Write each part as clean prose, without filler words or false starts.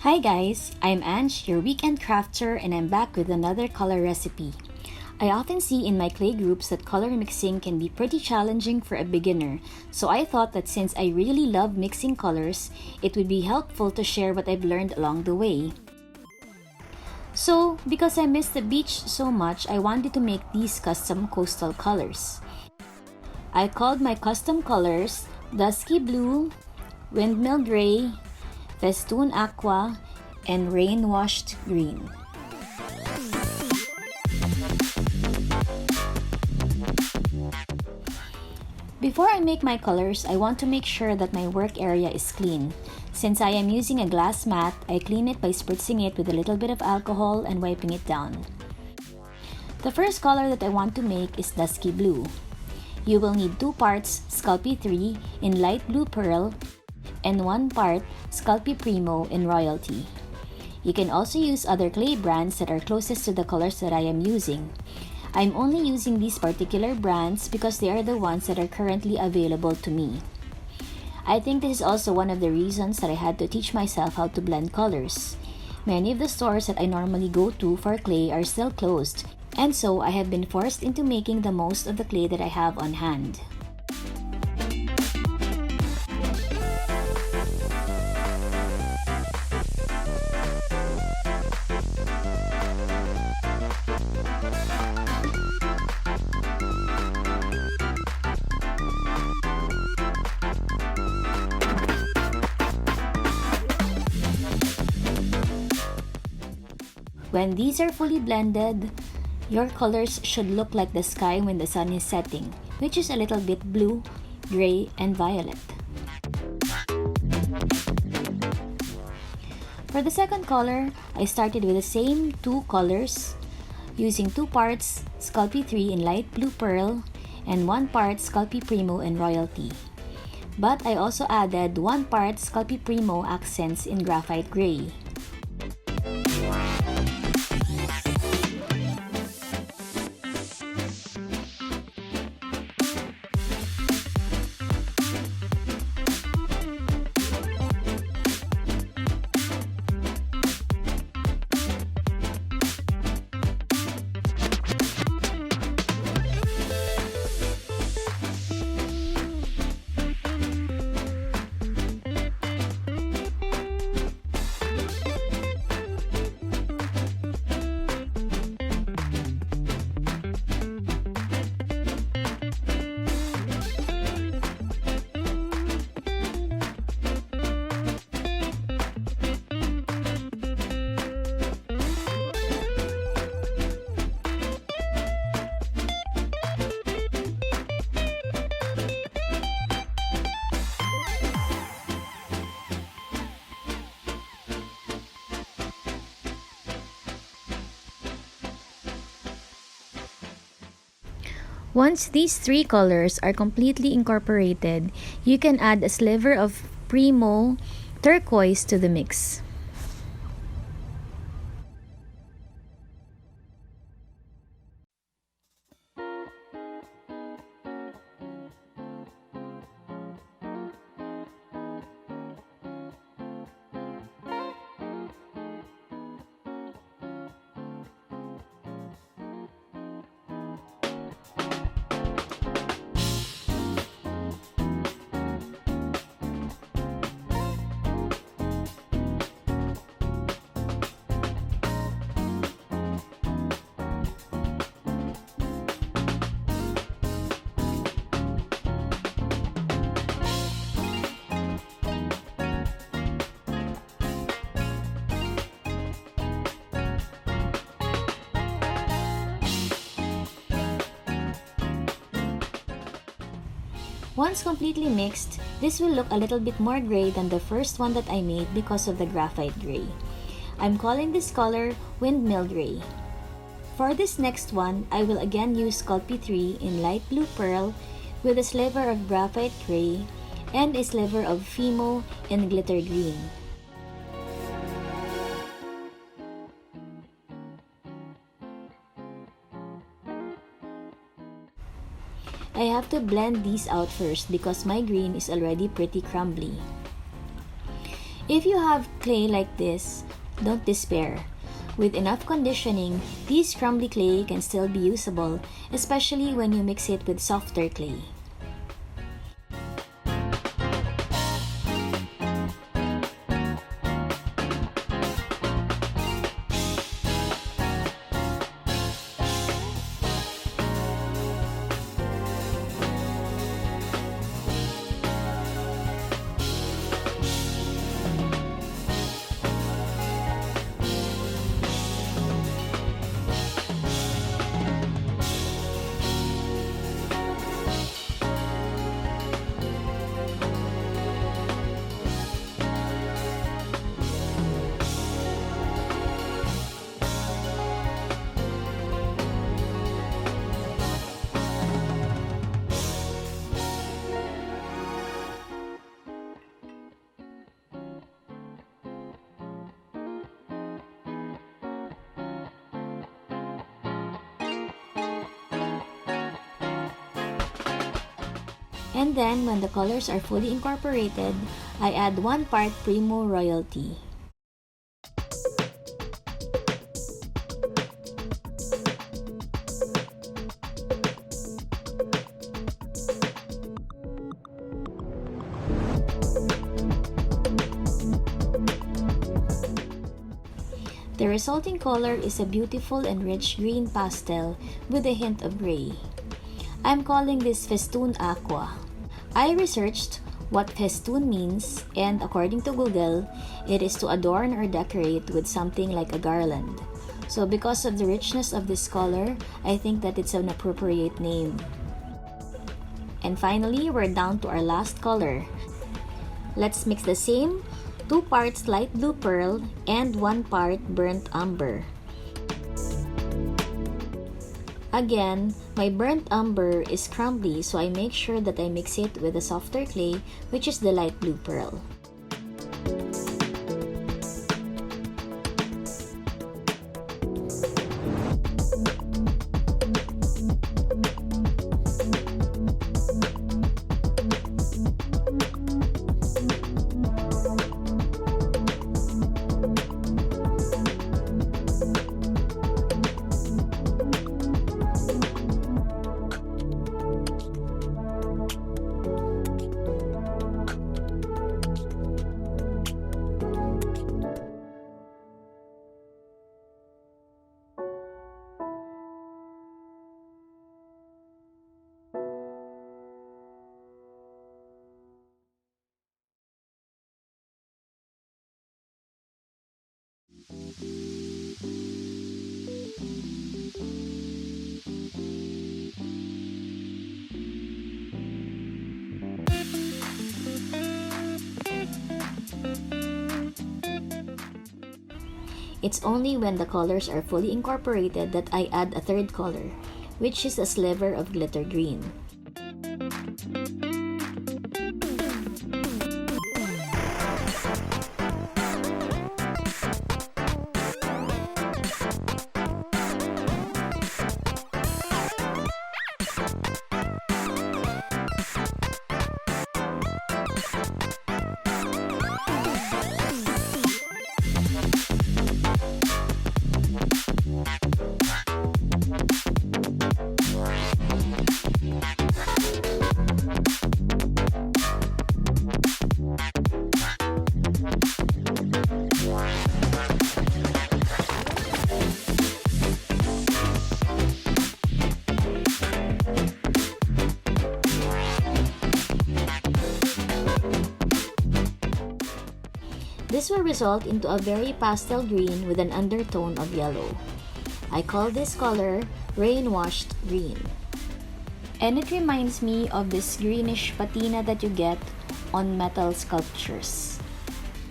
Hi guys, I'm Ange, your weekend crafter, and I'm back with another color recipe. I often see in my clay groups that color mixing can be pretty challenging for a beginner, so I thought that since I really love mixing colors, it would be helpful to share what I've learned along the way. So, because I miss the beach so much, I wanted to make these custom coastal colors. I called my custom colors Dusky Blue, Windmill Gray, Festoon Aqua, and Rainwashed Green. Before I make my colors, I want to make sure that my work area is clean. Since I am using a glass mat, I clean it by spritzing it with a little bit of alcohol and wiping it down. The first color that I want to make is Dusky Blue. You will need 2 parts Sculpey III in light blue pearl and 1 part Sculpey Primo in royalty. You can also use other clay brands that are closest to the colors that I am using. I'm only using these particular brands because they are the ones that are currently available to me. I think this is also one of the reasons that I had to teach myself how to blend colors. Many of the stores that I normally go to for clay are still closed, and so I have been forced into making the most of the clay that I have on hand. When these are fully blended, your colors should look like the sky when the sun is setting, which is a little bit blue, gray, and violet. For the second color, I started with the same 2 colors, using 2 parts Sculpey III in light blue pearl and 1 part Sculpey Primo in royalty. But I also added 1 part Sculpey Primo accents in graphite gray. Once these 3 colors are completely incorporated, you can add a sliver of Primo turquoise to the mix. Once completely mixed, this will look a little bit more gray than the first one that I made because of the graphite gray. I'm calling this color Windmill Gray. For this next one, I will again use Sculpey III in light blue pearl with a sliver of graphite gray and a sliver of Fimo in glitter green. I have to blend these out first because my green is already pretty crumbly. If you have clay like this, don't despair. With enough conditioning, this crumbly clay can still be usable, especially when you mix it with softer clay. And then, when the colors are fully incorporated, I add 1 part Fimo royalty. The resulting color is a beautiful and rich green pastel with a hint of gray. I'm calling this festoon aqua. I researched what festoon means, and according to Google, it is to adorn or decorate with something like a garland. So because of the richness of this color, I think that it's an appropriate name. And finally, we're down to our last color. Let's mix the same 2 parts light blue pearl and 1 part burnt umber. Again, my burnt umber is crumbly, so I make sure that I mix it with a softer clay, which is the light blue pearl. It's only when the colors are fully incorporated that I add a third color, which is a sliver of glitter green. This will result into a very pastel green with an undertone of yellow. I call this color Rainwashed green. And it reminds me of this greenish patina that you get on metal sculptures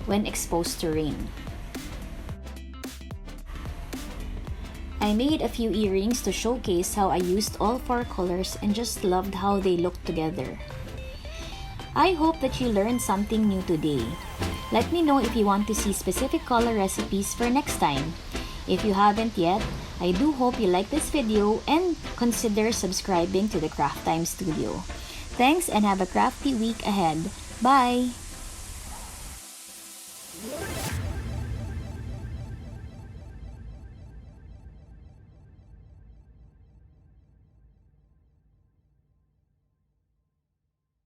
when exposed to rain. I made a few earrings to showcase how I used all 4 colors and just loved how they looked together. I hope that you learned something new today. Let me know if you want to see specific color recipes for next time. If you haven't yet, I do hope you like this video and consider subscribing to the Craft Time Studio. Thanks and have a crafty week ahead. Bye!